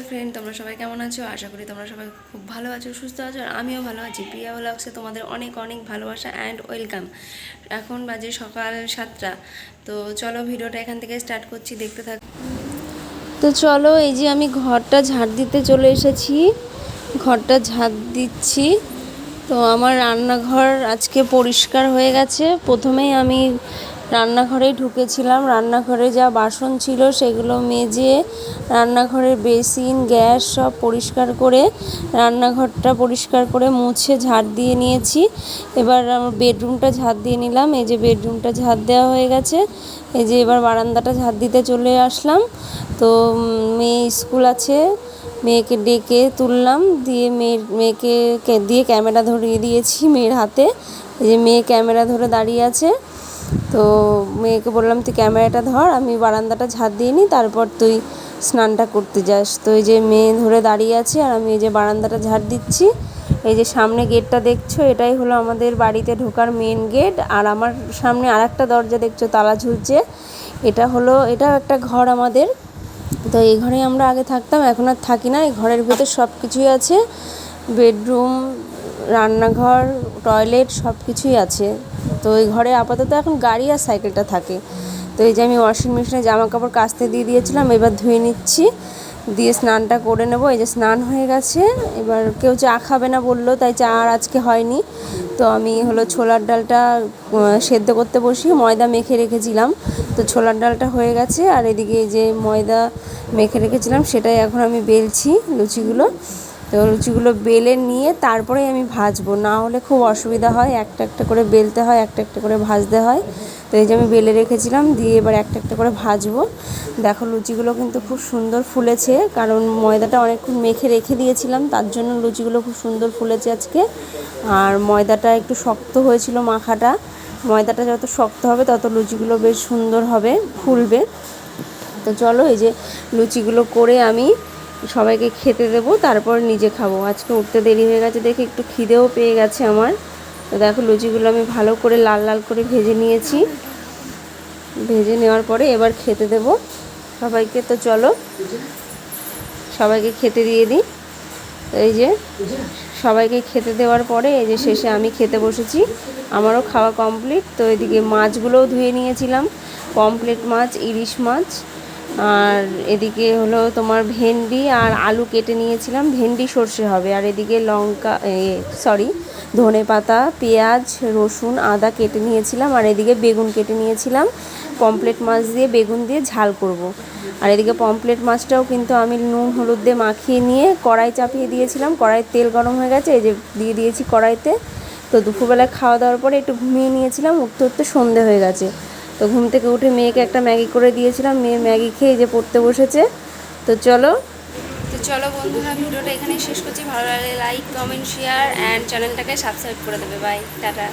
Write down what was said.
Friend, তোমরা সবাই কেমন আছো? আশা করি তোমরা সবাই খুব ভালো আছো, সুস্থ আছো। আর আমিও ভালো আছি। প্রিয়া ব্লগসে তোমাদের অনেক অনেক ভালোবাসা অ্যান্ড ওয়েলকাম। এখন বাজে সকাল 7টা। তো চলো ভিডিওটা এখান থেকে স্টার্ট করছি, দেখতে থাক। তো চলো, এই যে আমি ঘরটা ঝাড় দিতে চলে এসেছি, ঘরটা ঝাড় দিচ্ছি। তো আমার রান্নাঘর আজকে পরিষ্কার হয়ে গেছে। প্রথমেই আমি রান্নাঘরেই ঢুকেছিলাম, রান্নাঘরে যা বাসন ছিল সেগুলো মেজে রান্নাঘরের বেসিন গ্যাস সব পরিষ্কার করে রান্নাঘরটা পরিষ্কার করে মুছে ঝাড় দিয়ে নিয়েছি। এবার আমার বেডরুমটা ঝাড় দিয়ে নিলাম। এই যে বেডরুমটা ঝাড় দেওয়া হয়ে গেছে। এই যে এবার বারান্দাটা ঝাড় দিতে চলে আসলাম। তো মেয়ে স্কুল আছে, মেয়েকে ডেকে তুললাম, দিয়ে মেয়েকে দিয়ে ক্যামেরা ধরিয়ে দিয়েছি মেয়ের হাতে। এই যে মেয়ে ক্যামেরা ধরে দাঁড়িয়ে আছে। তো মেয়েকে বললাম তুই ক্যামেরাটা ধর, আমি বারান্দাটা ঝাড় দিয়ে নিই, তারপর তুই স্নানটা করতে যাস। তো এই যে মেয়ে ধরে দাঁড়িয়ে আছে আর আমি এই যে বারান্দাটা ঝাড় দিচ্ছি। এই যে সামনে গেটটা দেখছো, এটাই হলো আমাদের বাড়িতে ঢোকার মেন গেট। আর আমার সামনে আরেকটা দরজা দেখছো তালা ঝুলছে, এটাও একটা ঘর আমাদের। তো এই ঘরে আমরা আগে থাকতাম, এখন আর থাকি না। এই ঘরের ভেতর সব কিছুই আছে, বেডরুম, রান্নাঘর, টয়লেট সব কিছুই আছে। তো এই ঘরে আপাতত এখন গাড়ি আর সাইকেলটা থাকে। তো এই যে আমি ওয়াশিং মেশিনে জামা কাপড় কাচতে দিয়ে দিয়েছিলাম, এবার ধুয়ে নিচ্ছি, দিয়ে স্নানটা করে নেব। এই যে স্নান হয়ে গেছে। এবার কেউ চা খাবে না বললো, তাই চা আর আজকে হয়নি। তো আমি হলো ছোলার ডালটা সেদ্ধ করতে বসি, ময়দা মেখে রেখেছিলাম। তো ছোলার ডালটা হয়ে গেছে, আর এদিকে যে ময়দা মেখে রেখেছিলাম সেটাই এখন আমি বেলছি লুচিগুলো। তো লুচিগুলো বেলে নিয়ে তারপরেই আমি ভাজবো, না হলে খুব অসুবিধা হয়, একটা একটা করে বেলতে হয়, একটা একটা করে ভাজতে হয়। তো এই যে আমি বেলে রেখেছিলাম, দিয়ে এবার একটা একটা করে ভাজবো। দেখো লুচিগুলো কিন্তু খুব সুন্দর ফুলেছে, কারণ ময়দাটা অনেকক্ষণ মেখে রেখে দিয়েছিলাম, তার জন্য লুচিগুলো খুব সুন্দর ফুলেছে আজকে। আর ময়দাটা একটু শক্ত হয়েছিল মাখাটা, ময়দাটা যত শক্ত হবে তত লুচিগুলো বেশ সুন্দর হবে, ফুলবে। তো চলো, এই যে লুচিগুলো করে আমি সবাইকে খেতে দেবো, তারপর নিজে খাবো। আজকে উঠতে দেরি হয়ে গেছে দেখে একটু খিদেও পেয়ে গেছে আমার। তো দেখো লুচিগুলো আমি ভালো করে লাল লাল করে ভেজে নিয়েছি। ভেজে নেওয়ার পরে এবার খেতে দেবো সবাইকে। তো চলো সবাইকে খেতে দিয়ে দিই। এই যে সবাইকে খেতে দেওয়ার পরে এই যে শেষে আমি খেতে বসেছি, আমারও খাওয়া কমপ্লিট। তো এদিকে মাছগুলোও ধুয়ে নিয়েছিলাম, পমফ্রেট মাছ, ইলিশ মাছ। আর এদিকে হলো তোমার ভেন্ডি আর আলু কেটে নিয়েছিলাম, ভেন্ডি সর্ষে হবে। আর এদিকে ধনে পাতা, পেঁয়াজ, রসুন, আদা কেটে নিয়েছিলাম। আর এদিকে বেগুন কেটে নিয়েছিলাম, পমফ্রেট মাছ দিয়ে বেগুন দিয়ে ঝাল করব। আর এদিকে পমফ্রেট মাছটাও কিন্তু আমি নুন হলুদ দিয়ে মাখিয়ে নিয়ে কড়াই চাপিয়ে দিয়েছিলাম, কড়াইয়ের তেল গরম হয়ে গেছে, এই যে দিয়ে দিয়েছি কড়াইতে। তো দুপুরবেলায় খাওয়া দাওয়ার পরে একটু ঘুমিয়ে নিয়েছিলাম, উঠতে উঠতে সন্ধে হয়ে গেছে। তো ঘুম থেকে উঠে মেয়েকে একটা ম্যাগি করে দিয়েছিলাম, মেয়ে ম্যাগি খেয়ে যে পড়তে বসেছে। তো চলো বন্ধুরা, ভিডিওটা এখানেই শেষ করছি। ভালো লাগলে লাইক, কমেন্ট, শেয়ার অ্যান্ড চ্যানেলটাকে সাবস্ক্রাইব করে দেবে। Bye, tata.